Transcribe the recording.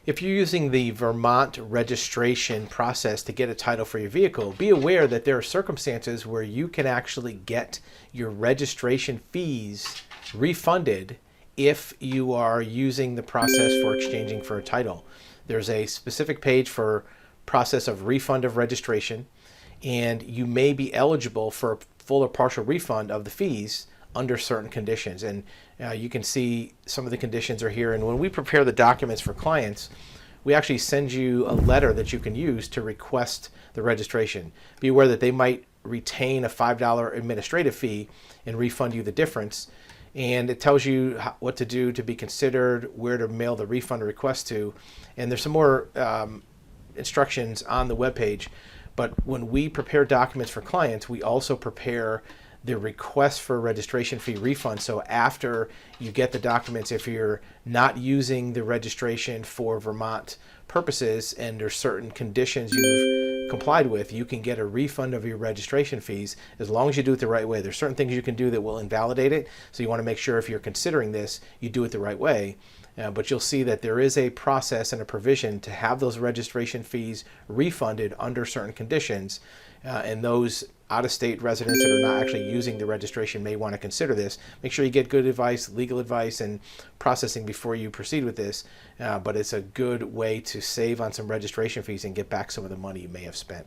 If you're using the Vermont registration process to get a title for your vehicle, be aware that there are circumstances where you can actually get your registration fees refunded if you are using the process for exchanging for a title. There's a specific page for process of refund of registration, and you may be eligible for a full or partial refund of the fees under certain conditions. And you can see some of the conditions are here. And when we prepare the documents for clients, we actually send you a letter that you can use to request the registration. Be aware that they might retain a $5 administrative fee and refund you the difference. And it tells you what to do to be considered, where to mail the refund request to. And there's some more instructions on the webpage. But when we prepare documents for clients, we also prepare the request for registration fee refund. So after you get the documents, if you're not using the registration for Vermont purposes and there's certain conditions you've complied with, you can get a refund of your registration fees as long as you do it the right way. There's certain things you can do that will invalidate it. So you want to make sure if you're considering this, you do it the right way. But you'll see that there is a process and a provision to have those registration fees refunded under certain conditions. And those out-of-state residents that are not actually using the registration may want to consider this. Make sure you get good advice, legal advice, and processing before you proceed with this. But it's a good way to save on some registration fees and get back some of the money you may have spent.